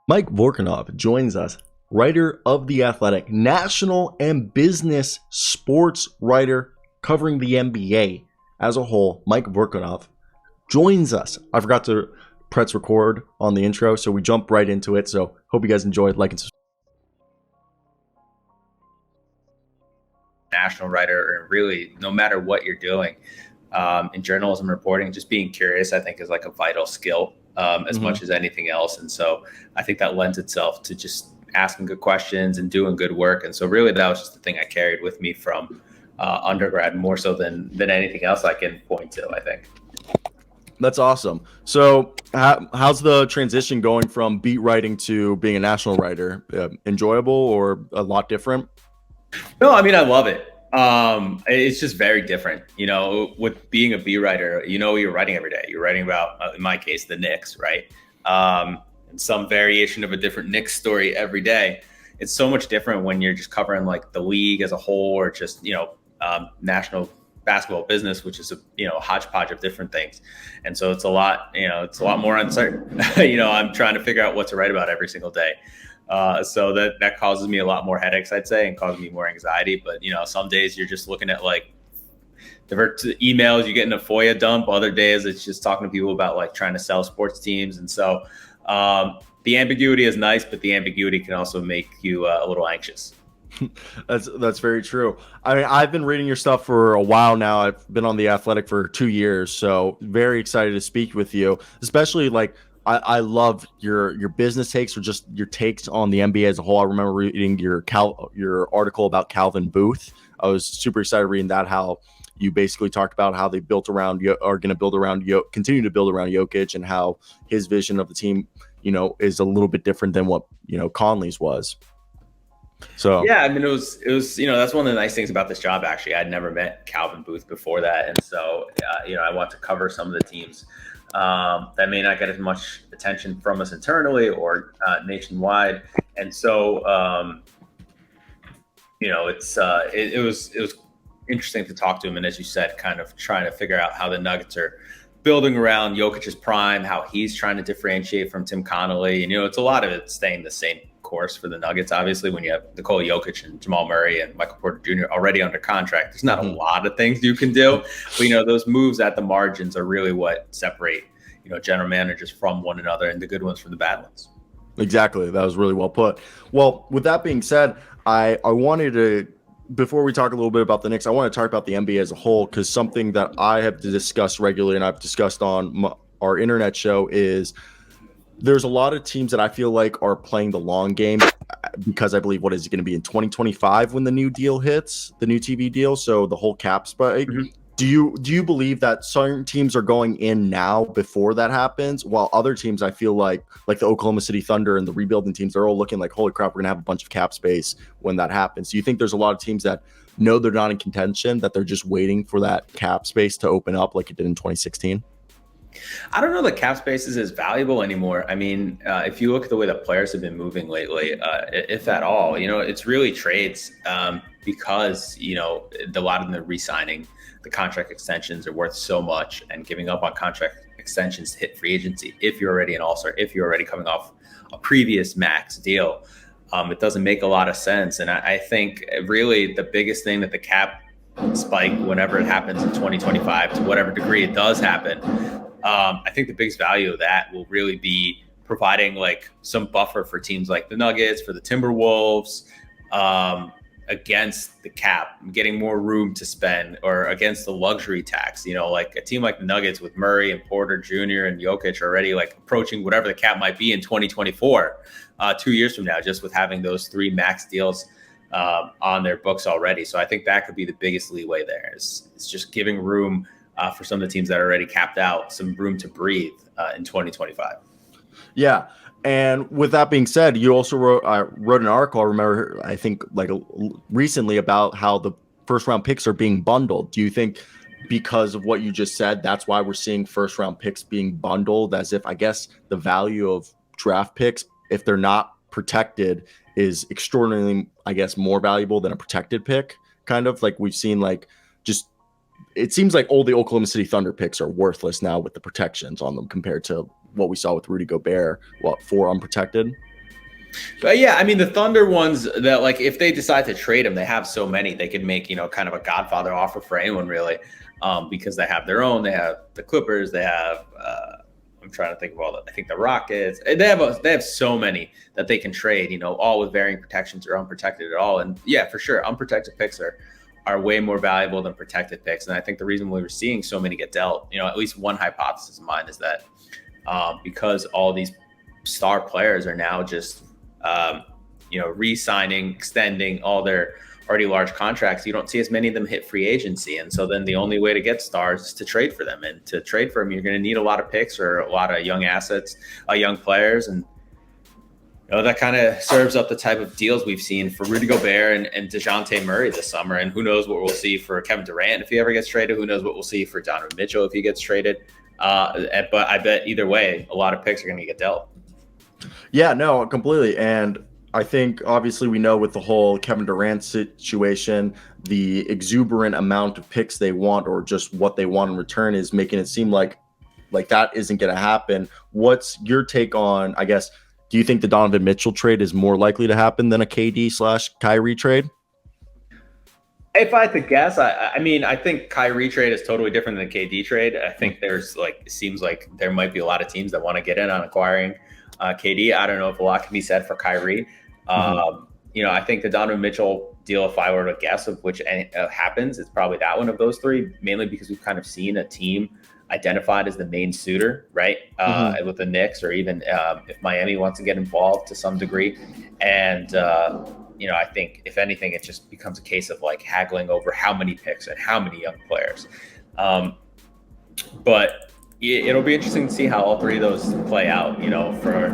Mike Vorkunov joins us, writer of The Athletic, national and business sports writer covering the NBA as a whole. Mike Vorkunov joins us. I forgot to press record on the intro, so we jump right into it. So hope you guys enjoyed. Like and subscribe. National writer, or really no matter what you're doing in journalism reporting, just being curious, I think, is like a vital skill as much as anything else. And so I think that lends itself to just asking good questions and doing good work. And so really that was just the thing I carried with me from undergrad, more so than anything else I can point to, I think. That's awesome. So how's the transition going from beat writing to being a national writer? Enjoyable or a lot different? No, I mean, I love it. It's just very different, with being a beat writer, you're writing every day. You're writing about, in my case, the Knicks, right? And some variation of a different Knicks story every day. It's so much different when you're just covering like the league as a whole, or just, national basketball business, which is a hodgepodge of different things. And so it's a lot more uncertain. I'm trying to figure out what to write about every single day. So that causes me a lot more headaches, I'd say, and causes me more anxiety. But, some days you're just looking at like divert to emails, you get in a FOIA dump. Other days it's just talking to people about like trying to sell sports teams. And so the ambiguity is nice, but the ambiguity can also make you a little anxious. That's very true. I mean, I've been reading your stuff for a while now. I've been on The Athletic for 2 years, so very excited to speak with you, especially like I love your business takes, or just your takes on the NBA as a whole. I remember reading your article about Calvin Booth. I was super excited reading that, how you basically talked about how they built around, are going to build around, continue to build around Jokic, and how his vision of the team, is a little bit different than what, Conley's was. So yeah, I mean, it was that's one of the nice things about this job. Actually, I'd never met Calvin Booth before that, and so I want to cover some of the teams that may not get as much attention from us internally or nationwide. And so it was interesting to talk to him, and as you said, kind of trying to figure out how the Nuggets are building around Jokic's prime, how he's trying to differentiate from Tim Connolly, and it's a lot of it staying the same course for the Nuggets. Obviously, when you have Nikola Jokic and Jamal Murray and Michael Porter Jr. already under contract, there's not a lot of things you can do. But those moves at the margins are really what separate general managers from one another, and the good ones from the bad ones. Exactly. That was really well put. Well, with that being said, I wanted to, before we talk a little bit about the Knicks, I want to talk about the NBA as a whole, because something that I have discussed regularly and I've discussed on our internet show is there's a lot of teams that I feel like are playing the long game, because I believe what is it going to be in 2025 when the new deal hits, the new TV deal, so the whole cap spike. Do you believe that certain teams are going in now before that happens, while other teams, I feel like the Oklahoma City Thunder and the rebuilding teams, they're all looking like, holy crap, we're going to have a bunch of cap space when that happens? Do you think there's a lot of teams that know they're not in contention, that they're just waiting for that cap space to open up like it did in 2016? I don't know that cap space is as valuable anymore. I mean, if you look at the way that players have been moving lately, if at all, it's really trades because, a lot of them are re-signing. The contract extensions are worth so much, and giving up on contract extensions to hit free agency, if you're already an all-star, if you're already coming off a previous max deal, it doesn't make a lot of sense. And I think really the biggest thing that the cap spike, whenever it happens in 2025, to whatever degree it does happen, I think the biggest value of that will really be providing like some buffer for teams like the Nuggets, for the Timberwolves, against the cap, getting more room to spend, or against the luxury tax. Like a team like the Nuggets with Murray and Porter Jr. and Jokic already like approaching whatever the cap might be in 2024, 2 years from now, just with having those 3 max deals on their books already. So I think that could be the biggest leeway there. It's just giving room for some of the teams that are already capped out, some room to breathe in 2025. Yeah. And with that being said, you also wrote an article, I remember, I think like recently, about how the first round picks are being bundled. Do you think because of what you just said, that's why we're seeing first round picks being bundled, as if, I guess, the value of draft picks, if they're not protected, is extraordinarily, I guess, more valuable than a protected pick? Kind of like we've seen, like, just, it seems like all the Oklahoma City Thunder picks are worthless now with the protections on them compared to what we saw with Rudy Gobert, 4 unprotected. But yeah, I mean, the Thunder ones that, like, if they decide to trade him, they have so many they could make, kind of a Godfather offer for anyone really, because they have their own. They have the Clippers. They have. I'm trying to think of all that. I think the Rockets. They have so many that they can trade. All with varying protections or unprotected at all. And yeah, for sure, unprotected picks are way more valuable than protected picks. And I think the reason we were seeing so many get dealt, at least one hypothesis of mine is that because all these star players are now just re-signing, extending all their already large contracts, you don't see as many of them hit free agency. And so then the only way to get stars is to trade for them. And to trade for them, you're going to need a lot of picks or a lot of young assets, young players. And that kind of serves up the type of deals we've seen for Rudy Gobert and DeJounte Murray this summer. And who knows what we'll see for Kevin Durant if he ever gets traded. Who knows what we'll see for Donovan Mitchell if he gets traded. But I bet either way, a lot of picks are going to get dealt. Yeah, no, completely. And I think obviously we know with the whole Kevin Durant situation, the exuberant amount of picks they want or just what they want in return is making it seem like that isn't going to happen. What's your take on, I guess, do you think the Donovan Mitchell trade is more likely to happen than a KD/Kyrie trade? If I had to guess, I think Kyrie trade is totally different than the KD trade. I think it seems like there might be a lot of teams that want to get in on acquiring KD. I don't know if a lot can be said for Kyrie. I think the Donovan Mitchell deal, if I were to guess of which happens, it's probably that one of those three, mainly because we've kind of seen a team identified as the main suitor, right? With the Knicks, or even if Miami wants to get involved to some degree. And, I think if anything, it just becomes a case of like haggling over how many picks and how many young players. But it'll be interesting to see how all three of those play out, for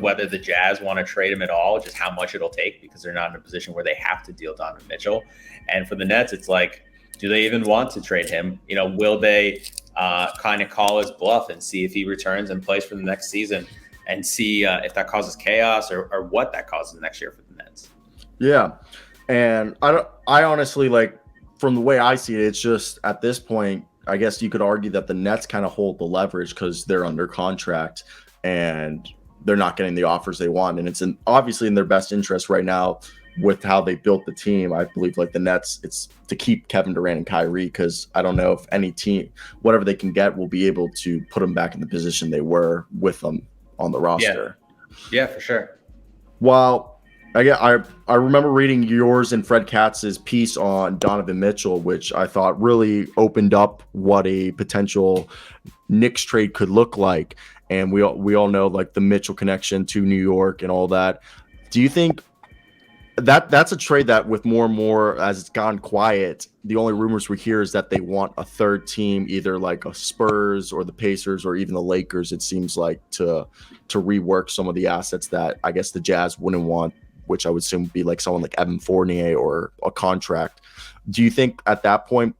whether the Jazz want to trade him at all, just how much it'll take, because they're not in a position where they have to deal Donovan Mitchell. And for the Nets, it's like, do they even want to trade him? Will they kind of call his bluff and see if he returns and plays for the next season, and see if that causes chaos or what that causes next year for the Nets? Yeah. And I honestly, from the way I see it, it's just at this point, I guess you could argue that the Nets kind of hold the leverage because they're under contract and they're not getting the offers they want. And it's obviously in their best interest right now with how they built the team. I believe the Nets, it's to keep Kevin Durant and Kyrie, because I don't know if any team, whatever they can get, will be able to put them back in the position they were with them on the roster. Yeah, for sure. While I remember reading yours and Fred Katz's piece on Donovan Mitchell, which I thought really opened up what a potential Knicks trade could look like. And we all know the Mitchell connection to New York and all that. Do you think that's a trade that, with more and more as it's gone quiet, the only rumors we hear is that they want a third team, either like a Spurs or the Pacers or even the Lakers, it seems like, to rework some of the assets that I guess the Jazz wouldn't want, which I would assume would be like someone like Evan Fournier or a contract. Do you think at that point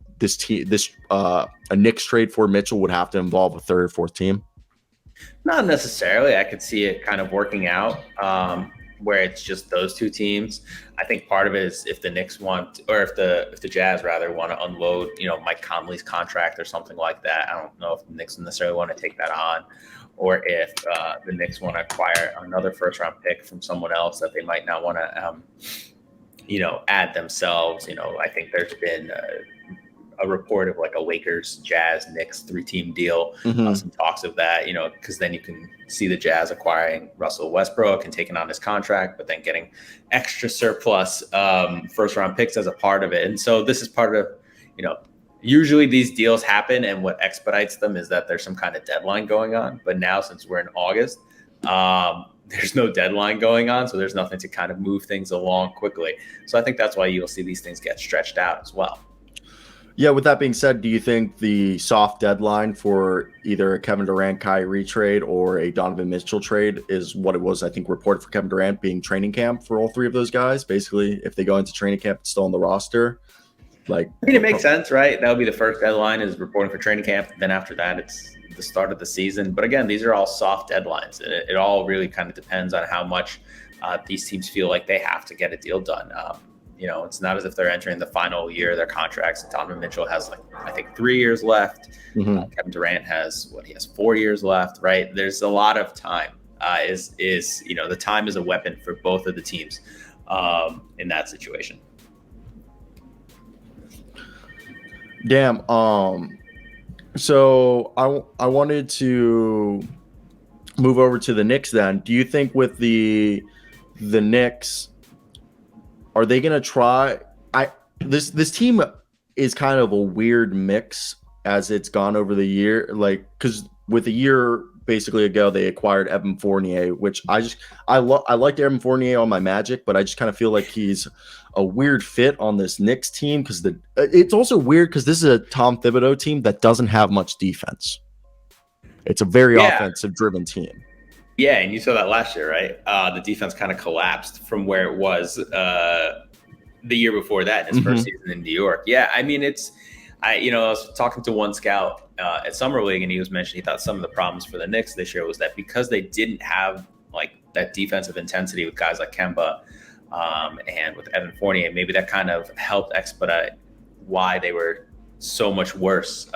a Knicks trade for Mitchell would have to involve a third or fourth team? Not necessarily. I could see it kind of working out where it's just those two teams. I think part of it is if the Knicks want, or if the Jazz rather want to unload, Mike Conley's contract or something like that. I don't know if the Knicks necessarily want to take that on, or if the Knicks want to acquire another first-round pick from someone else that they might not want to, add themselves. I think there's been a report of like a Lakers, Jazz, Knicks 3-team deal, some talks of that, because then you can see the Jazz acquiring Russell Westbrook and taking on his contract, but then getting extra surplus first-round picks as a part of it. And so this is part of, usually these deals happen, and what expedites them is that there's some kind of deadline going on. But now, since we're in August, there's no deadline going on, so there's nothing to kind of move things along quickly. So I think that's why you'll see these things get stretched out as well. Yeah, with that being said, do you think the soft deadline for either a Kevin Durant Kyrie trade or a Donovan Mitchell trade is what it was, I think, reported for Kevin Durant, being training camp for all three of those guys? Basically, if they go into training camp, it's still on the roster. It makes sense, right? That would be the first deadline, is reporting for training camp. Then after that, it's the start of the season. But again, these are all soft deadlines. It all really kind of depends on how much these teams feel like they have to get a deal done. It's not as if they're entering the final year of their contracts. Donovan Mitchell has I think 3 years left. Kevin Durant has 4 years left, right? There's a lot of time is the time is a weapon for both of the teams in that situation. Damn. So I wanted to move over to the Knicks then. Do you think with the Knicks, are they going to try? This team is kind of a weird mix as it's gone over the year. Like, because with a year basically ago, they acquired Evan Fournier, which I liked Evan Fournier on my Magic, but I just kind of feel like he's a weird fit on this Knicks team because it's also weird because this is a Tom Thibodeau team that doesn't have much defense. It's a very offensive driven team. Yeah, and you saw that last year, right? The defense kind of collapsed from where it was the year before that in his first season in New York. Yeah, I mean, I was talking to one scout at Summer League, and he was mentioning he thought some of the problems for the Knicks this year was that because they didn't have like that defensive intensity with guys like Kemba and with Evan Fournier, maybe that kind of helped expedite why they were so much worse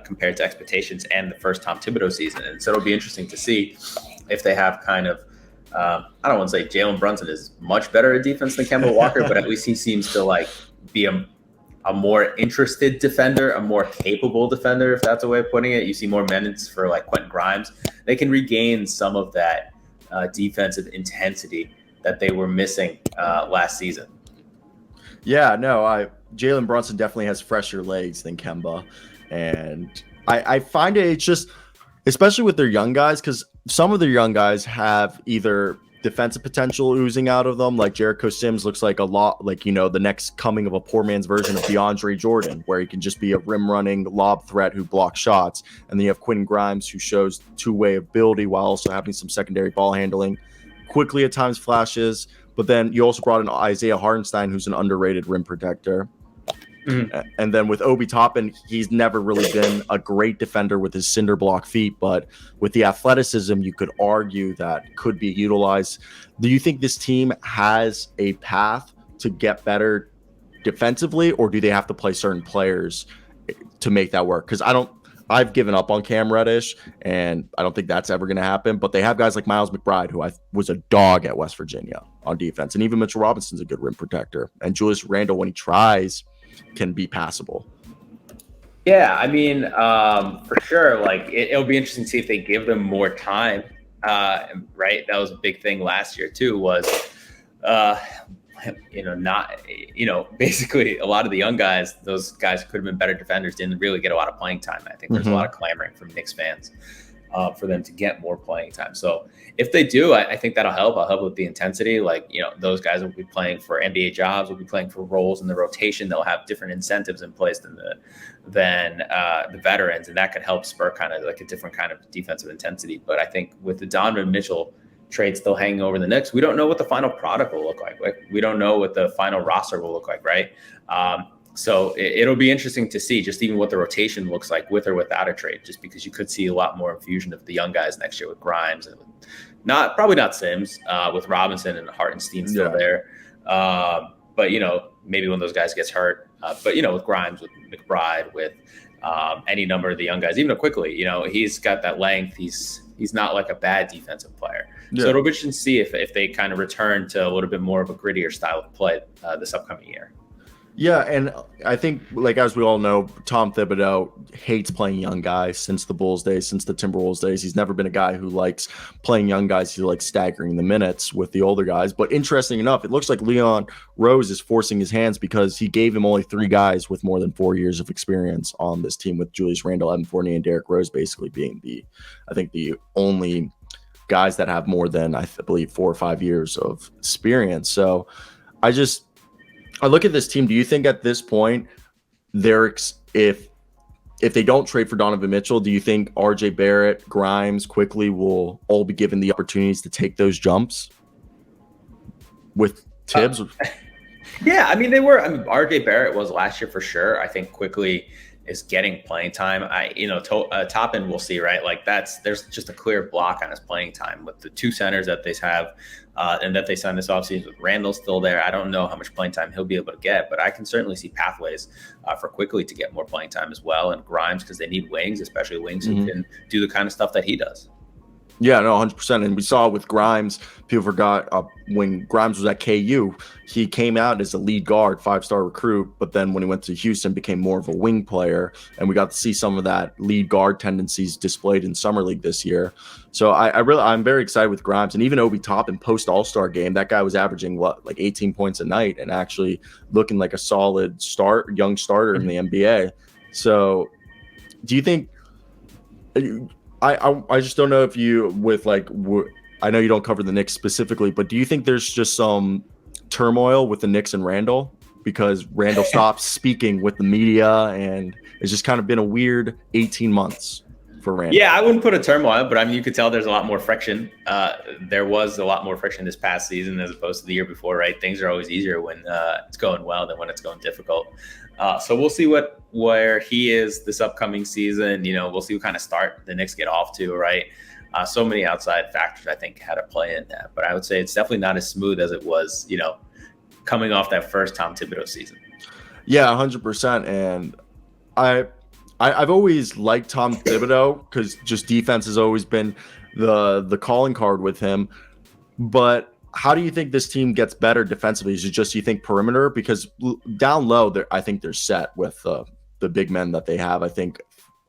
compared to expectations and the first Tom Thibodeau season. And so it'll be interesting to see if they have kind of, I don't want to say Jalen Brunson is much better at defense than Kemba Walker, but at least he seems to like be a more interested defender, a more capable defender, if that's a way of putting it. You see more minutes for like Quinn Grimes. They can regain some of that defensive intensity that they were missing last season. Yeah, no, Jalen Brunson definitely has fresher legs than Kemba. And I find it's just, especially with their young guys, because some of their young guys have either defensive potential oozing out of them, like Jericho Sims looks like a lot like, the next coming of a poor man's version of DeAndre Jordan, where he can just be a rim running lob threat who blocks shots. And then you have Quinn Grimes, who shows two-way ability while also having some secondary ball handling. Quickly at times flashes, but then you also brought in Isaiah Hartenstein, who's an underrated rim protector. And then with Obi Toppin, he's never really been a great defender with his cinder block feet, but with the athleticism, you could argue that could be utilized. Do you think this team has a path to get better defensively, or do they have to play certain players to make that work? Because I've given up on Cam Reddish, and I don't think that's ever going to happen. But they have guys like Miles McBride, who was a dog at West Virginia on defense, and even Mitchell Robinson's a good rim protector. And Julius Randle, when he tries, can be passable. Yeah, I mean, for sure. Like it'll be interesting to see if they give them more time. Right, that was a big thing last year too. Was basically a lot of the young guys, those guys could have been better defenders, didn't really get a lot of playing time. I think there's a lot of clamoring from Knicks fans for them to get more playing time. So if they do, I think that'll help. I'll help with the intensity. Like, those guys will be playing for NBA jobs, will be playing for roles in the rotation. They'll have different incentives in place than the veterans. And that could help spur kind of like a different kind of defensive intensity. But I think with the Donovan Mitchell trade still hanging over the Knicks, we don't know what the final product will look like. Like, we don't know what the final roster will look like, right? So it'll be interesting to see just even what the rotation looks like with or without a trade, just because you could see a lot more infusion of the young guys next year with Grimes and probably not Sims, with Robinson and Hartenstein still there. But, maybe when those guys gets hurt, but, with Grimes, with McBride, with any number of the young guys, even Quickly, he's got that length. He's not like a bad defensive player. So it'll be interesting to see if they kind of return to a little bit more of a grittier style of play this upcoming year. Yeah, and I think, like, as we all know, Tom Thibodeau hates playing young guys since the Bulls days, since the Timberwolves days. He's never been a guy who likes playing young guys. He likes staggering the minutes with the older guys. But interesting enough, it looks like Leon Rose is forcing his hands because he gave him only 3 guys with more than 4 years of experience on this team, with Julius Randle, Evan Fournier, and Derrick Rose basically being the only guys that have more than, I believe, 4 or 5 years of experience. So I look at this team. Do you think at this point, if they don't trade for Donovan Mitchell, do you think R.J. Barrett, Grimes, Quickly will all be given the opportunities to take those jumps with Tibbs? Yeah, I mean, they were. I mean, R.J. Barrett was last year for sure. I think Quickly is getting playing time. Toppin, we'll see, right? Like there's just a clear block on his playing time with the 2 centers that they have and that they signed this offseason with Randall still there. I don't know how much playing time he'll be able to get, but I can certainly see pathways for Quickly to get more playing time as well. And Grimes, because they need wings, especially wings who can do the kind of stuff that he does. Yeah, no, 100%. And we saw it with Grimes. People forgot when Grimes was at KU, he came out as a lead guard, 5-star recruit. But then when he went to Houston, became more of a wing player. And we got to see some of that lead guard tendencies displayed in Summer League this year. So I'm very excited with Grimes. And even Obi Toppin post All-Star game, that guy was averaging like 18 points a night and actually looking like a solid young starter in the NBA. So do you think I just don't know if you I know you don't cover the Knicks specifically, but do you think there's just some turmoil with the Knicks and Randall because Randall stopped speaking with the media, and it's just kind of been a weird 18 months for Randall? Yeah, I wouldn't put a turmoil, but I mean, you could tell there's a lot more friction. There was a lot more friction this past season as opposed to the year before, right? Things are always easier when it's going well than when it's going difficult. So we'll see where he is this upcoming season. We'll see what kind of start the Knicks get off to, right? So many outside factors, I think, had a play in that. But I would say it's definitely not as smooth as it was, coming off that first Tom Thibodeau season. Yeah, 100%. And I've always liked Tom Thibodeau because just defense has always been the calling card with him. But how do you think this team gets better defensively? Is it just you think perimeter? Because down low, I think they're set with the big men that they have. I think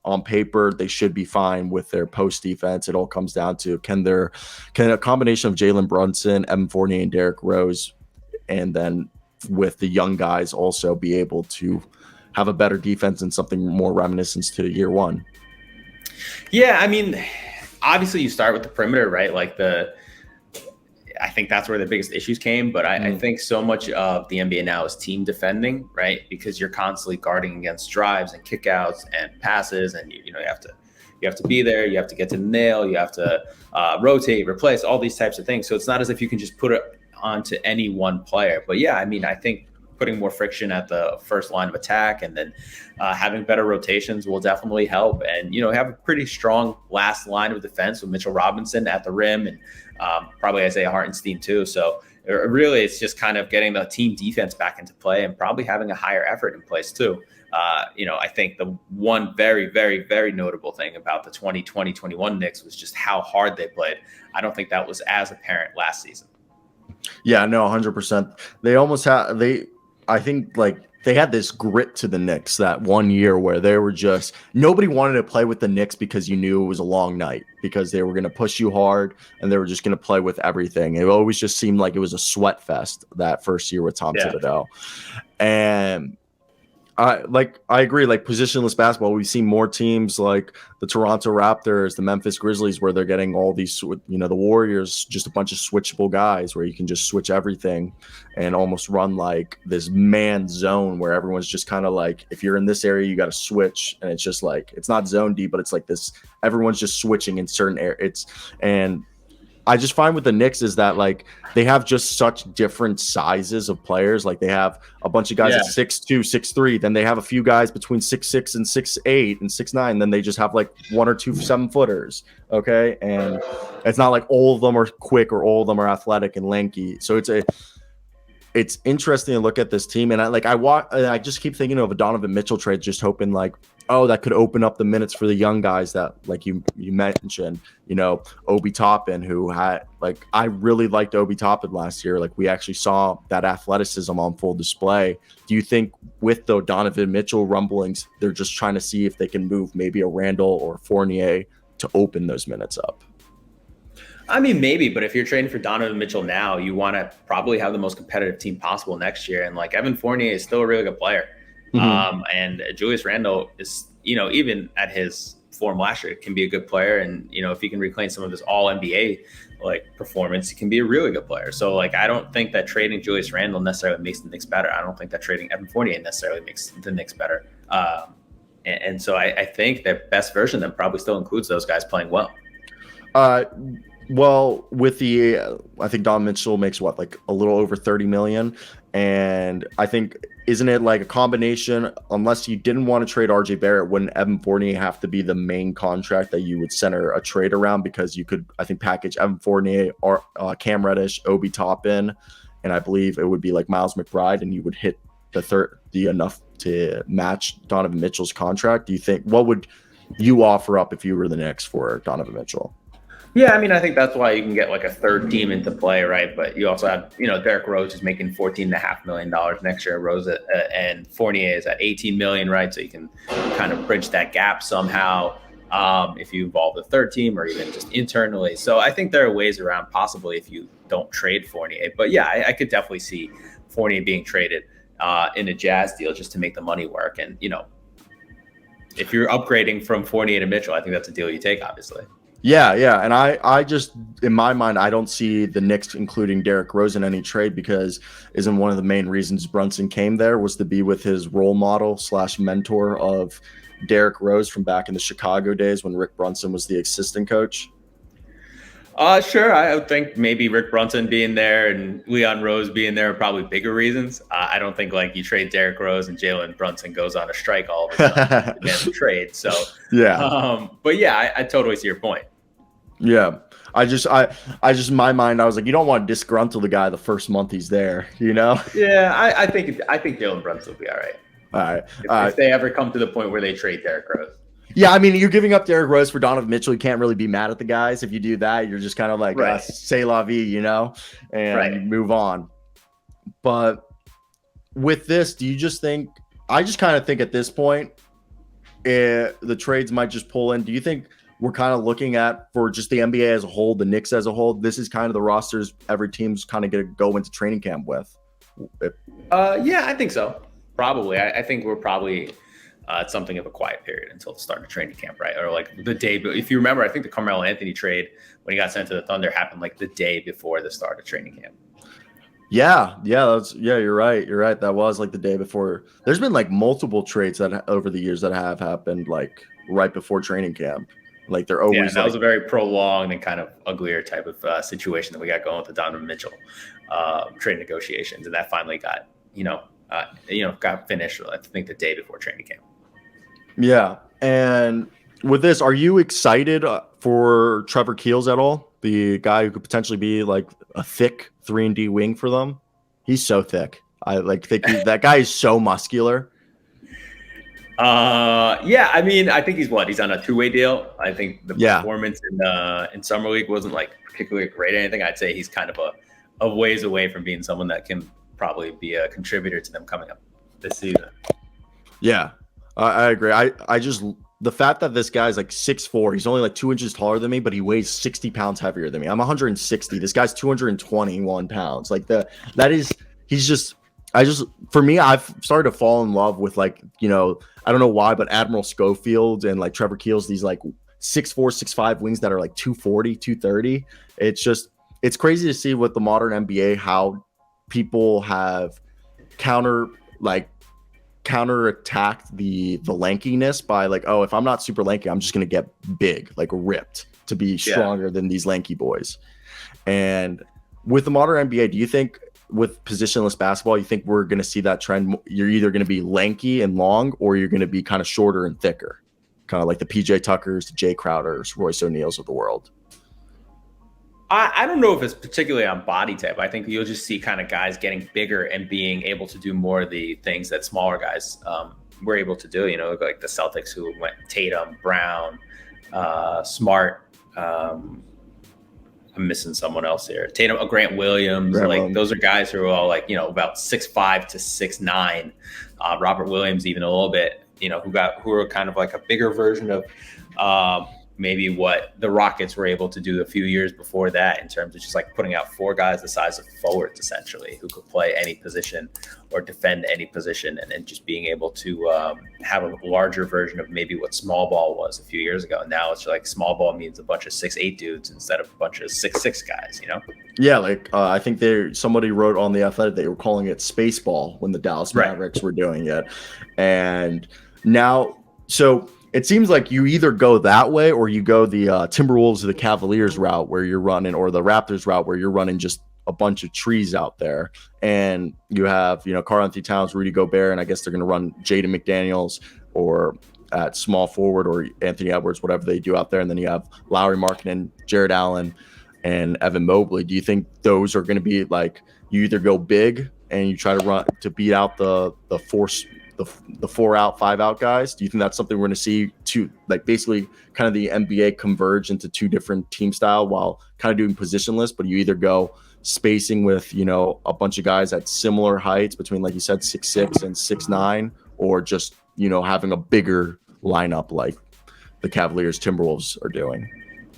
on paper they should be fine with their post defense. It all comes down to can a combination of Jalen Brunson, Evan Fournier, and Derrick Rose, and then with the young guys also be able to have a better defense and something more reminiscent to year one? Yeah, I mean, obviously you start with the perimeter, right? I think that's where the biggest issues came, but I think so much of the NBA now is team defending, right? Because you're constantly guarding against drives and kickouts and passes, and you have to be there, you have to get to the nail, you have to rotate, replace, all these types of things. So it's not as if you can just put it onto any one player. But yeah, I mean, I think putting more friction at the first line of attack and then having better rotations will definitely help. And, have a pretty strong last line of defense with Mitchell Robinson at the rim and probably Isaiah Hartenstein too. So really it's just kind of getting the team defense back into play and probably having a higher effort in place too. I think the one very, very, very notable thing about the 2020-21 Knicks was just how hard they played. I don't think that was as apparent last season. Yeah, no, 100%. They almost I think they had this grit to the Knicks that one year where they were just nobody wanted to play with the Knicks because you knew it was a long night because they were going to push you hard and they were just going to play with everything. It always just seemed like it was a sweat fest that first year with Tom Thibodeau. And I agree, positionless basketball. We've seen more teams like the Toronto Raptors, the Memphis Grizzlies, where they're getting all these, the Warriors, just a bunch of switchable guys where you can just switch everything and almost run like this man zone where everyone's just kind of like, if you're in this area, you got to switch. And it's just like, it's not zone D, but it's like this, everyone's just switching in certain areas. And I just find with the Knicks is that they have just such different sizes of players. They have a bunch of guys at 6'2", 6'3", then they have a few guys between 6'6" and 6'8" and 6'9", then they just have one or two 7-footers. Okay, and it's not like all of them are quick or all of them are athletic and lanky. So it's interesting to look at this team, and I just keep thinking of a Donovan Mitchell trade, just hoping that could open up the minutes for the young guys that you mentioned, Obi Toppin, who had I really liked Obi Toppin last year. We actually saw that athleticism on full display. Do you think with the Donovan Mitchell rumblings, they're just trying to see if they can move maybe a Randall or Fournier to open those minutes up? I mean, maybe, but if you're trading for Donovan Mitchell now, you want to probably have the most competitive team possible next year. And Evan Fournier is still a really good player. Mm-hmm. And Julius Randle is, even at his form last year, can be a good player. And, if he can reclaim some of his all NBA performance, he can be a really good player. So I don't think that trading Julius Randle necessarily makes the Knicks better. I don't think that trading Evan Fournier necessarily makes the Knicks better. And so I think their best version of them probably still includes those guys playing well. Well, with I think Don Mitchell makes a little over $30 million. And I think, isn't it a combination, unless you didn't want to trade RJ Barrett, wouldn't Evan Fournier have to be the main contract that you would center a trade around? Because you could, I think, package Evan Fournier or Cam Reddish, Obi Toppin, and I believe it would be Miles McBride, and you would hit the enough to match Donovan Mitchell's contract. Do you think, what would you offer up if you were the Knicks for Donovan Mitchell? Yeah, I mean, I think that's why you can get like a third team into play, right? But you also have, Derrick Rose is making $14.5 million next year. Rose and Fournier is at 18 million, right? So you can kind of bridge that gap somehow if you involve the third team or even just internally. So I think there are ways around possibly if you don't trade Fournier. But yeah, I could definitely see Fournier being traded in a Jazz deal just to make the money work. And if you're upgrading from Fournier to Mitchell, I think that's a deal you take, obviously. Yeah. And I just, in my mind, I don't see the Knicks including Derrick Rose in any trade because isn't one of the main reasons Brunson came there was to be with his role model / mentor of Derrick Rose from back in the Chicago days when Rick Brunson was the assistant coach? Sure. I would think maybe Rick Brunson being there and Leon Rose being there are probably bigger reasons. I don't think like you trade Derrick Rose and Jalen Brunson goes on a strike all of a sudden to demand a trade. So yeah. But yeah, I totally see your point. Yeah. I just in my mind, I was like, you don't want to disgruntle the guy the first month he's there, Yeah, I think Jalen Brunson will be all right. All right. If they ever come to the point where they trade Derrick Rose. Yeah, I mean, you're giving up Derrick Rose for Donovan Mitchell. You can't really be mad at the guys. If you do that, you're just kind of like, right. C'est la vie, and right. you move on. But with this, do you just think – I just kind of think at this point, the trades might just pull in. Do you think we're kind of looking at, for just the NBA as a whole, the Knicks as a whole, this is kind of the rosters every team's kind of going to go into training camp with? Yeah, I think so. Probably. I think we're probably – it's something of a quiet period until the start of training camp, right? Or like the day. If you remember, I think the Carmelo Anthony trade when he got sent to the Thunder happened like the day before the start of training camp. Yeah, you're right. That was like the day before. There's been like multiple trades that over the years that have happened like right before training camp. Like they're always. Yeah, that was a very prolonged and kind of uglier type of situation that we got going with the Donovan Mitchell trade negotiations, and that finally got got finished. I think the day before training camp. Yeah, and with this, are you excited for Trevor Keels at all? The guy who could potentially be like a thick 3-and-D wing for them. He's so thick. I think that guy is so muscular. Yeah, I mean, I think he's on a 2-way deal. I think the performance in summer league wasn't like particularly great or anything. I'd say he's kind of a ways away from being someone that can probably be a contributor to them coming up this season. Yeah. I agree. I just the fact that this guy's like 6'4", he's only like 2 inches taller than me, but he weighs 60 pounds heavier than me. I'm 160. This guy's 221 pounds. Like for me, I've started to fall in love with I don't know why, but Admiral Schofield and like Trevor Keels, these like 6'4", 6'5" wings that are like 240, 230. It's crazy to see with the modern NBA how people have counterattacked the lankiness by like, oh, if I'm not super lanky, I'm just going to get big, like ripped to be stronger than these lanky boys. And with the modern NBA, do you think with positionless basketball, you think we're going to see that trend? You're either going to be lanky and long, or you're going to be kind of shorter and thicker, kind of like the PJ Tuckers, the Jay Crowders, Royce O'Neals of the world. I don't know if it's particularly on body type. I think you'll just see kind of guys getting bigger and being able to do more of the things that smaller guys were able to do. Like the Celtics who went Tatum, Brown, Smart. I'm missing someone else here. Tatum, Grant Williams. Those are guys who are all like, about 6'5" to 6'9". Robert Williams even a little bit, who are kind of like a bigger version of maybe what the Rockets were able to do a few years before that in terms of just like putting out 4 guys the size of forwards, essentially, who could play any position or defend any position, and then just being able to have a larger version of maybe what small ball was a few years ago. Now it's like small ball means a bunch of 6'8" dudes instead of a bunch of 6'6" guys, Yeah, I think somebody wrote on the Athletic they were calling it space ball when the Dallas Mavericks were doing it. And now, so it seems like you either go that way or you go the Timberwolves or the Cavaliers route where you're running, or the Raptors route where you're running just a bunch of trees out there. And you have, Karl-Anthony Towns, Rudy Gobert, and I guess they're going to run Jaden McDaniels or at small forward, or Anthony Edwards, whatever they do out there. And then you have Lowry Markkanen, Jared Allen, and Evan Mobley. Do you think those are going to be like, you either go big and you try to run to beat out the force the 4 out, 5 out guys? Do you think that's something we're going to see to like basically kind of the NBA converge into two different team style while kind of doing positionless, but you either go spacing with, you know, a bunch of guys at similar heights between, like you said, 6'6" and 6'9", or just, you know, having a bigger lineup like the Cavaliers Timberwolves are doing?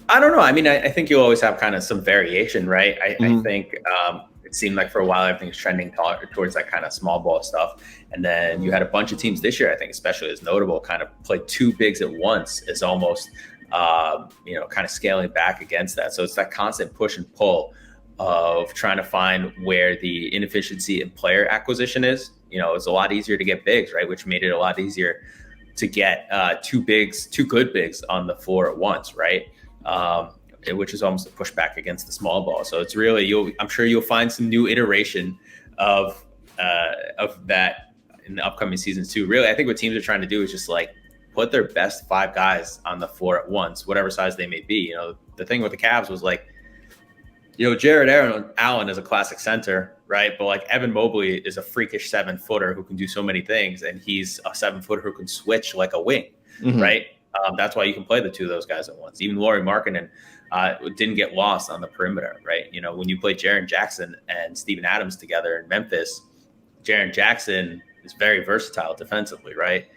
I don't know. I mean, I think you always have kind of some variation, right? I think it seemed like for a while everything's trending towards that kind of small ball stuff. And then you had a bunch of teams this year, I think especially as notable, kind of play two bigs at once is almost, you know, kind of scaling back against that. So it's that constant push and pull of trying to find where the inefficiency in player acquisition is. You know, it's a lot easier to get bigs, right? Which made it a lot easier to get two good bigs on the floor at once, right? Which is almost a pushback against the small ball. So it's really, I'm sure you'll find some new iteration of that in the upcoming seasons too. Really, I think what teams are trying to do is just like put their best 5 guys on the floor at once, whatever size they may be. You know, the thing with the Cavs was like, you know, Jared Allen is a classic center, right? But like Evan Mobley is a freakish 7-footer who can do so many things, and he's a 7-footer who can switch like a wing, right? That's why you can play the two of those guys at once. Even Lauri Markkanen didn't get lost on the perimeter, right? You know, when you play Jaren Jackson and Steven Adams together in Memphis, Jaren Jackson is very versatile defensively, right?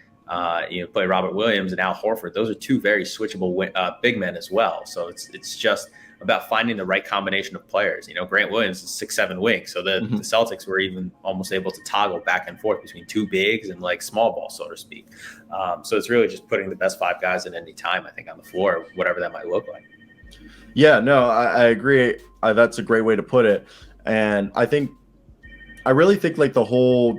You know, play Robert Williams and Al Horford. Those are two very switchable big men as well. So it's just about finding the right combination of players. You know, Grant Williams is 6'7" wing. So the Celtics were even almost able to toggle back and forth between two bigs and like small ball, so to speak. So it's really just putting the best 5 guys at any time, I think, on the floor, whatever that might look like. Yeah, no, I agree. That's a great way to put it. And I really think like the whole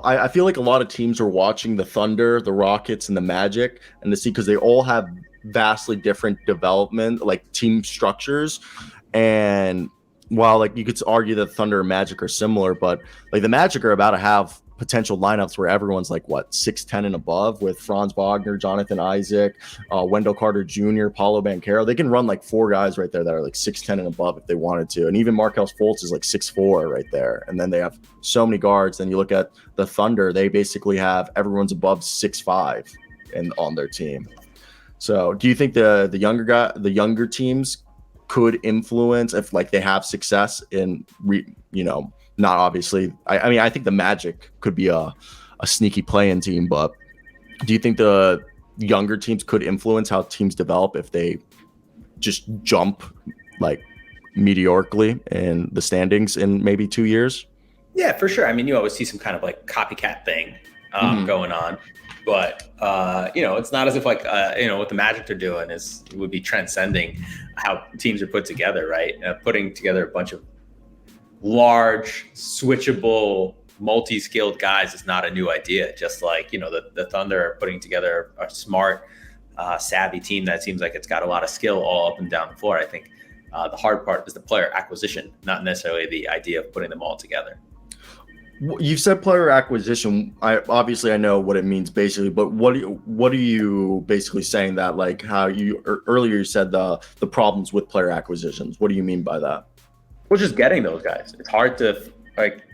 I feel like a lot of teams are watching the Thunder, the Rockets, and the Magic, and to see, because they all have vastly different development, like team structures. And while like you could argue that Thunder and Magic are similar, but like the Magic are about to have potential lineups where everyone's like 6'10" and above, with Franz Wagner, Jonathan Isaac, Wendell Carter Jr., Paulo Banchero. They can run like 4 guys right there that are like 6'10" and above if they wanted to. And even Markelle Fultz is like 6'4" right there. And then they have so many guards. Then you look at the Thunder, they basically have everyone's above 6'5" on their team. So do you think the younger teams could influence, if like they have success in not obviously. I mean, I think the Magic could be a sneaky play-in team, but do you think the younger teams could influence how teams develop if they just jump like meteorically in the standings in maybe 2 years? Yeah, for sure. I mean, you always see some kind of like copycat thing going on, but you know, it's not as if like you know, what the Magic are doing would be transcending how teams are put together, right? Putting together a bunch of large, switchable, multi-skilled guys is not a new idea. Just like, you know, the Thunder are putting together a smart, savvy team that seems like it's got a lot of skill all up and down the floor. I think the hard part is the player acquisition, not necessarily the idea of putting them all together. You've said player acquisition. I know what it means basically, but what are you basically saying that, like how you earlier you said the problems with player acquisitions? What do you mean by that? Well, just getting those guys. It's hard to like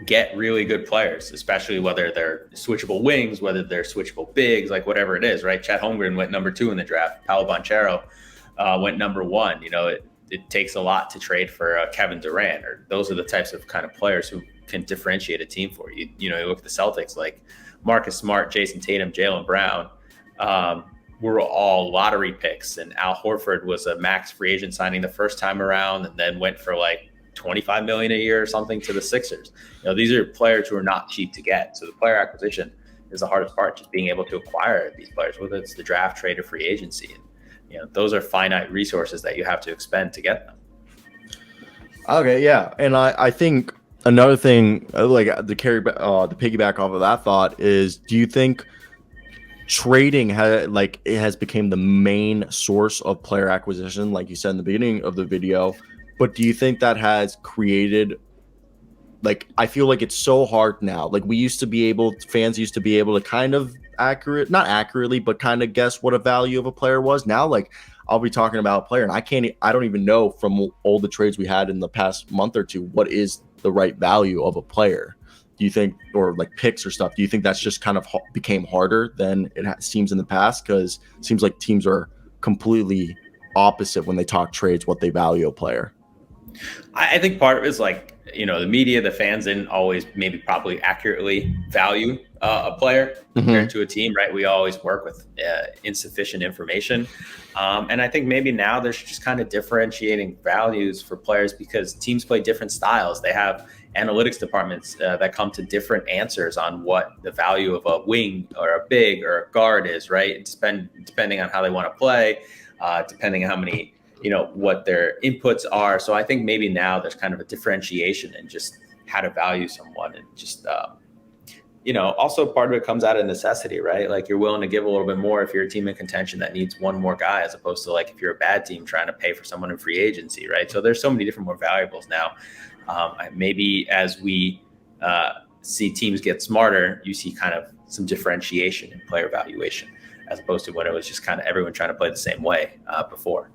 get really good players, especially whether they're switchable wings, whether they're switchable bigs, like whatever it is, right? Chet Holmgren went number 2 in the draft. Paolo Banchero went number 1. You know, it takes a lot to trade for Kevin Durant, or those are the types of kind of players who can differentiate a team for you. You know, you look at the Celtics, like Marcus Smart, Jason Tatum, Jaylen Brown, were all lottery picks, and Al Horford was a max free agent signing the first time around, and then went for like $25 million a year or something to the Sixers. You know, these are players who are not cheap to get. So the player acquisition is the hardest part, just being able to acquire these players, whether it's the draft, trade, or free agency. And, you know, those are finite resources that you have to expend to get them. Okay, yeah, and I think another thing, like the piggyback off of that thought, is, do you think trading has become the main source of player acquisition, like you said in the beginning of the video? But do you think that has created, like, I feel like it's so hard now. Like fans used to be able to kind of not accurately, but kind of guess what a value of a player was. Now, like, I'll be talking about a player and I don't even know from all the trades we had in the past month or two, what is the right value of a player. do you think, or like picks or stuff, do you think that's just kind of became harder than it seems in the past? Because it seems like teams are completely opposite when they talk trades, what they value a player. I think part of it is like, the media, the fans didn't always maybe probably accurately value a player compared to a team, right? We always work with insufficient information. And I think maybe now there's just kind of differentiating values for players because teams play different styles. They have analytics departments that come to different answers on what the value of a wing or a big or a guard is, right? Depending on how they want to play, depending on how many, what their inputs are. So I think maybe now there's kind of a differentiation in just how to value someone and just, also part of it comes out of necessity, right? Like you're willing to give a little bit more if you're a team in contention that needs one more guy, as opposed to like if you're a bad team trying to pay for someone in free agency, right? So there's so many different more variables now. Maybe as we see teams get smarter, you see kind of some differentiation in player valuation, as opposed to when it was just kind of everyone trying to play the same way before.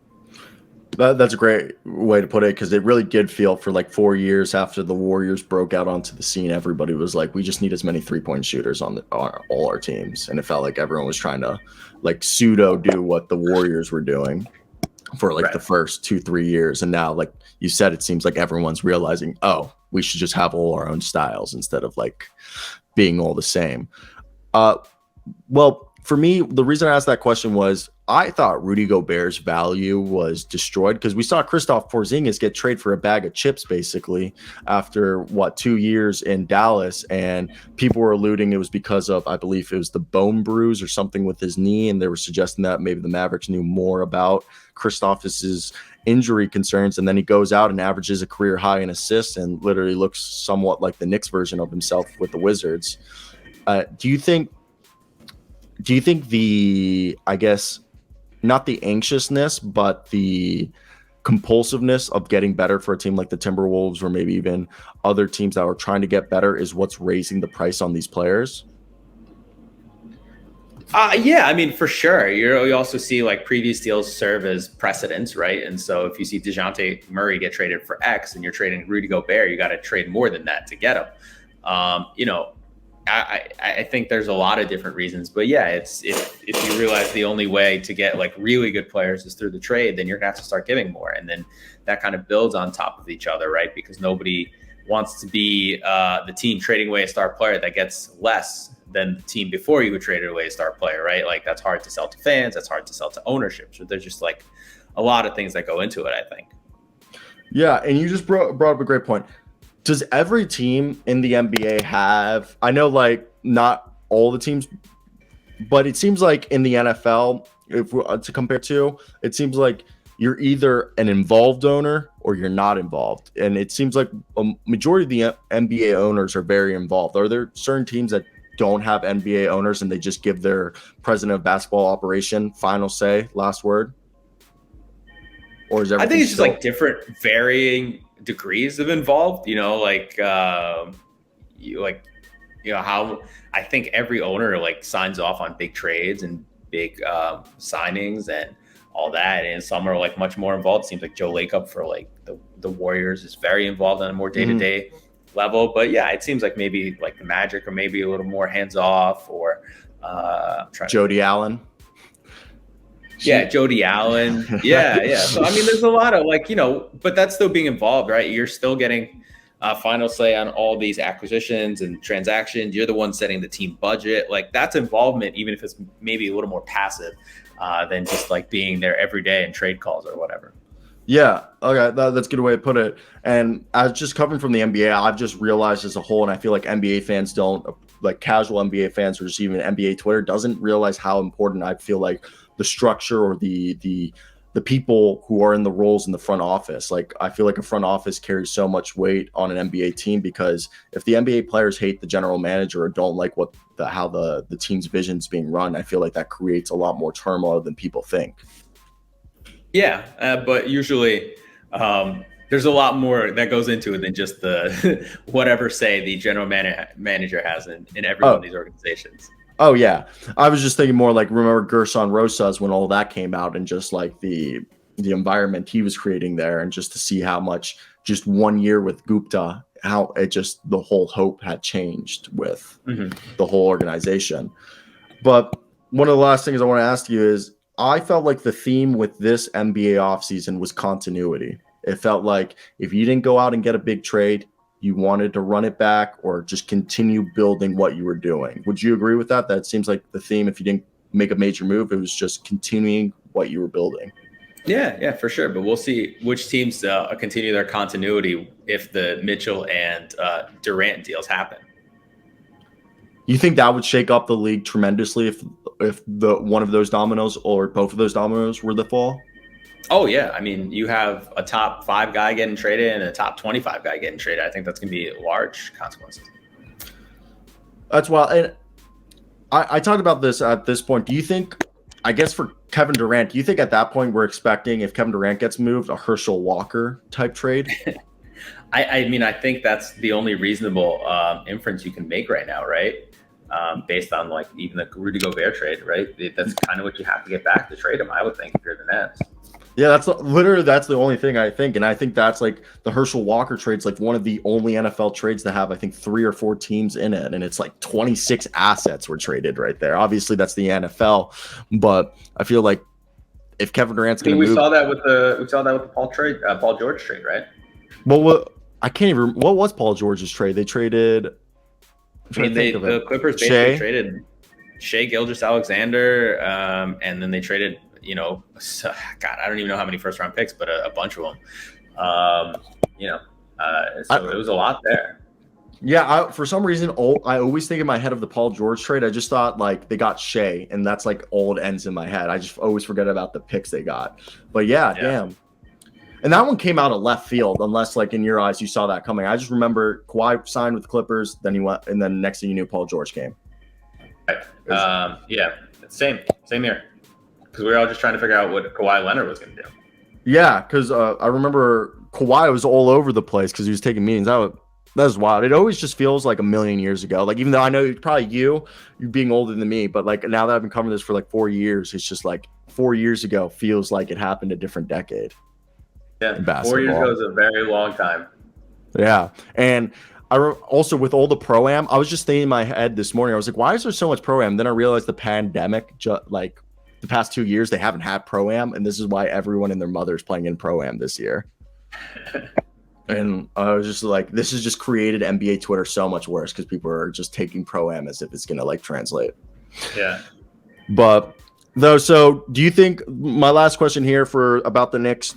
That's a great way to put it, because it really did feel for like 4 years after the Warriors broke out onto the scene, everybody was like, we just need as many 3-point shooters on all our teams. And it felt like everyone was trying to like pseudo do what the Warriors were doing for like the first 2-3 years. And now, like you said, it seems like everyone's realizing, oh, we should just have all our own styles instead of like being all the same. Well, for me, the reason I asked that question was I thought Rudy Gobert's value was destroyed because we saw Kristaps Porzingis get traded for a bag of chips basically after 2 years in Dallas, and people were alluding it was because of, I believe it was the bone bruise or something with his knee, and they were suggesting that maybe the Mavericks knew more about Kristaps's injury concerns, and then he goes out and averages a career high in assists and literally looks somewhat like the Knicks version of himself with the Wizards. Do you think the, I guess, not the anxiousness, but the compulsiveness of getting better for a team like the Timberwolves or maybe even other teams that are trying to get better is what's raising the price on these players? Yeah, I mean, for sure. You also see like previous deals serve as precedents, right? And so if you see DeJounte Murray get traded for X and you're trading Rudy Gobert, you got to trade more than that to get him. I think there's a lot of different reasons, but yeah, it's if you realize the only way to get like really good players is through the trade, then you're gonna have to start giving more, and then that kind of builds on top of each other, right? Because nobody wants to be the team trading away a star player that gets less than the team before you would trade away a star player, right? Like that's hard to sell to fans, that's hard to sell to ownership. So there's just like a lot of things that go into it, I think. Yeah, and you just brought up a great point. Does every team in the NBA have, I know like not all the teams, but it seems like in the NFL, if we're to compare to, it seems like you're either an involved owner or you're not involved. And it seems like a majority of the NBA owners are very involved. Are there certain teams that don't have NBA owners and they just give their president of basketball operation final say, last word? Or is everything I think it's just like different varying degrees of involved, how I think every owner like signs off on big trades and big signings and all that, and some are like much more involved. It seems like Joe Lacob for like the Warriors is very involved on a more day-to-day level, but yeah, it seems like maybe like the Magic or maybe a little more hands-off, or Jody Allen. Yeah, Jody Allen. Yeah. So, I mean, there's a lot of like, but that's still being involved, right? You're still getting final say on all these acquisitions and transactions. You're the one setting the team budget. Like that's involvement, even if it's maybe a little more passive than just like being there every day in trade calls or whatever. Yeah. Okay. That's a good way to put it. And as just coming from the NBA, I've just realized as a whole, and I feel like NBA fans don't, like casual NBA fans or just even NBA Twitter doesn't realize how important I feel like the structure or the people who are in the roles in the front office. Like I feel like a front office carries so much weight on an NBA team, because if the NBA players hate the general manager or don't like how the team's vision is being run, I feel like that creates a lot more turmoil than people think. Yeah, but usually there's a lot more that goes into it than just the whatever say the general manager has in every one of these organizations. Oh yeah, I was just thinking more like, remember Gerson Rosas when all that came out, and just like the environment he was creating there, and just to see how much just 1 year with Gupta, how it just the whole hope had changed with Mm-hmm. the whole organization. But one of the last things I want to ask you is, I felt like the theme with this NBA offseason was continuity. It felt like if you didn't go out and get a big trade, you wanted to run it back or just continue building what you were doing. Would you agree with that? That seems like the theme. If you didn't make a major move, it was just continuing what you were building. Yeah, for sure. But we'll see which teams continue their continuity if the Mitchell and Durant deals happen. You think that would shake up the league tremendously if the one of those dominoes or both of those dominoes were the fall? Oh yeah, I mean, you have a top 5 guy getting traded and a top 25 guy getting traded. I think that's going to be large consequences. That's why, and I talked about this at this point. Do you think, I guess for Kevin Durant, do you think at that point we're expecting, if Kevin Durant gets moved, a Herschel Walker type trade? I mean, I think that's the only reasonable inference you can make right now, right? Based on like even the Rudy Gobert trade, right? That's kind of what you have to get back to trade him, I would think, if you're the Nets. Yeah, that's the only thing I think. And I think that's like the Herschel Walker trade's like one of the only NFL trades to have, I think, 3 or 4 teams in it. And it's like 26 assets were traded right there. Obviously, that's the NFL. But I feel like if Kevin Durant's going to move. We saw that with the Paul George trade, right? Well, I can't even. What was Paul George's trade? They traded. The Clippers basically traded Shai Gilgeous-Alexander, and then they traded, God, I don't even know how many first-round picks, but a bunch of them. So it was a lot there. Yeah, for some reason, I always think in my head of the Paul George trade. I just thought like they got Shai, and that's like all it ends in my head. I just always forget about the picks they got. But yeah. Damn. And that one came out of left field, unless like in your eyes you saw that coming. I just remember Kawhi signed with the Clippers, then he went, and then next thing you knew, Paul George came. Right. Same here. Because we were all just trying to figure out what Kawhi Leonard was going to do. Yeah, because I remember Kawhi was all over the place because he was taking meetings. That was wild. It always just feels like a million years ago. Like, even though I know probably you being older than me, but like now that I've been covering this for like 4 years, it's just like 4 years ago feels like it happened a different decade. Yeah, 4 years ago is a very long time. Yeah, and also with all the pro-am, I was just thinking in my head this morning, I was like, why is there so much pro-am? Then I realized the pandemic, like the past 2 years, they haven't had pro-am, and this is why everyone and their mother is playing in pro-am this year. And I was just like, this has just created NBA Twitter so much worse because people are just taking pro-am as if it's going to like translate. Yeah. But though, so do you think, my last question here about the Knicks,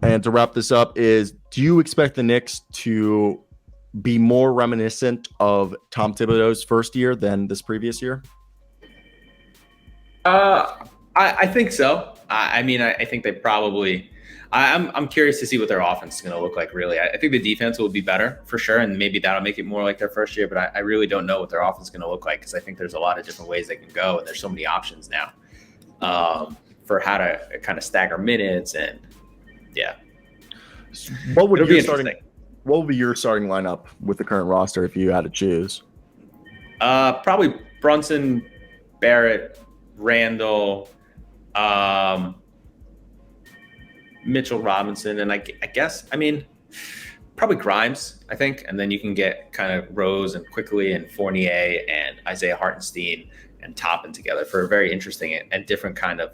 and to wrap this up, is do you expect the Knicks to be more reminiscent of Tom Thibodeau's first year than this previous year? I think so. I think they probably. I'm curious to see what their offense is going to look like. Really, I think the defense will be better for sure, and maybe that'll make it more like their first year. But I really don't know what their offense is going to look like because I think there's a lot of different ways they can go, and there's so many options now for how to kind of stagger minutes and. Yeah. What would be your starting lineup with the current roster if you had to choose? Probably Brunson, Barrett, Randall, Mitchell Robinson, and I guess probably Grimes, I think, and then you can get kind of Rose and Quickly and Fournier and Isaiah Hartenstein and Toppin together for a very interesting and different kind of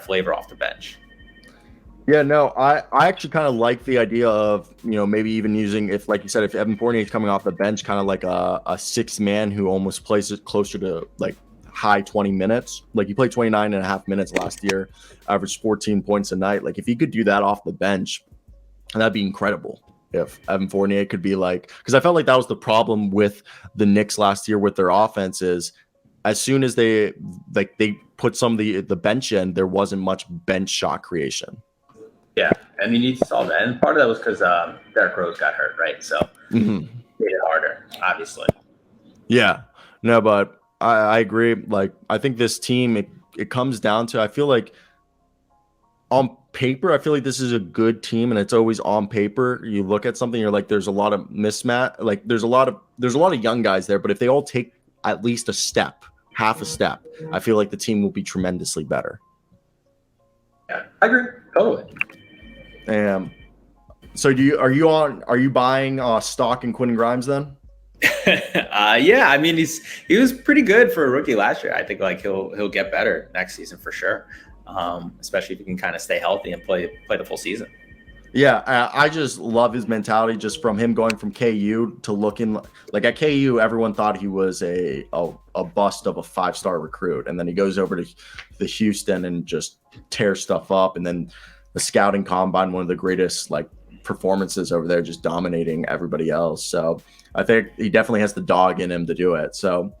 flavor off the bench. Yeah, no, I actually kind of like the idea of, maybe even using, if like you said, if Evan Fournier is coming off the bench, kind of like a sixth man who almost plays it closer to like high 20 minutes. Like he played 29 and a half minutes last year, averaged 14 points a night. Like if he could do that off the bench, that'd be incredible. If Evan Fournier could be like, because I felt like that was the problem with the Knicks last year with their offense is as soon as they put some of the bench in, there wasn't much bench shot creation. Yeah, and you need to solve that. And part of that was because Derrick Rose got hurt, right? So made it harder, obviously. Yeah. No, but I agree. Like, I think this team, it comes down to, I feel like on paper, I feel like this is a good team, and it's always on paper. You look at something, you're like, there's a lot of mismatch. Like, there's a lot of young guys there, but if they all take at least a step, half a step, I feel like the team will be tremendously better. Yeah, I agree. Totally. So are you buying stock in Quinn Grimes then? Yeah, I mean he was pretty good for a rookie last year. I think like he'll get better next season for sure, especially if he can kind of stay healthy and play the full season. Yeah, I just love his mentality. Just from him going from KU to looking like at KU, everyone thought he was a bust of a 5-star recruit, and then he goes over to the Houston and just tears stuff up, and then the scouting combine, one of the greatest like performances over there, just dominating everybody else. So I think he definitely has the dog in him to do it. So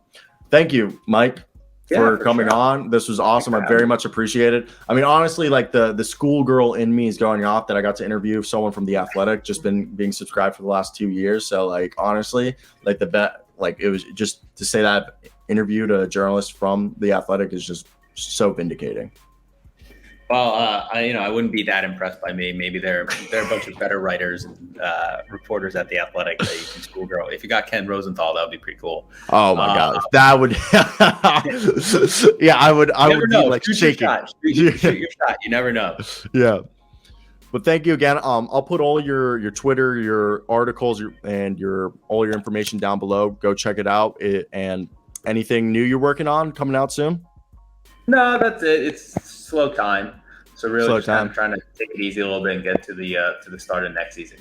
thank you, Mike, for coming on. This was awesome. I very much appreciate it. I mean, honestly, like the schoolgirl in me is going off that I got to interview someone from the Athletic, just being subscribed for the last 2 years. So like, honestly, like it was just to say that I've interviewed a journalist from the Athletic is just so vindicating. Well, I wouldn't be that impressed by me. Maybe there are a bunch of better writers and reporters at the Athletic that you can schoolgirl. If you got Ken Rosenthal, that would be pretty cool. Oh my God, that would. Yeah, I would. I would be like shaking. Shoot your shot. You never know. Yeah. But thank you again. I'll put all your Twitter, your articles, all your information down below. Go check it out. And anything new you're working on coming out soon? No, that's it. It's slow time. So really, just kind of trying to take it easy a little bit and get to the start of next season.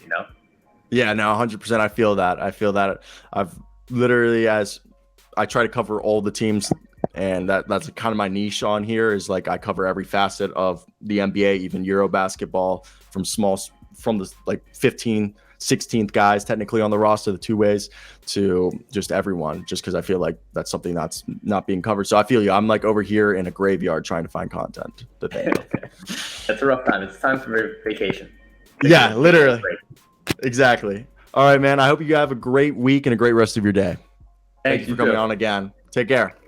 Yeah, no, 100%. I feel that. I've literally, as I try to cover all the teams, and that's kind of my niche on here is like I cover every facet of the NBA, even Euro basketball, from the like 15, 16th guys technically on the roster, the two ways, to just everyone, just because I feel like that's something that's not being covered. So I feel you. I'm like over here in a graveyard trying to find content. That's a rough time. It's time for vacation. Yeah, literally. Exactly. All right, man. I hope you have a great week and a great rest of your day. Thank you for coming on again. Take care.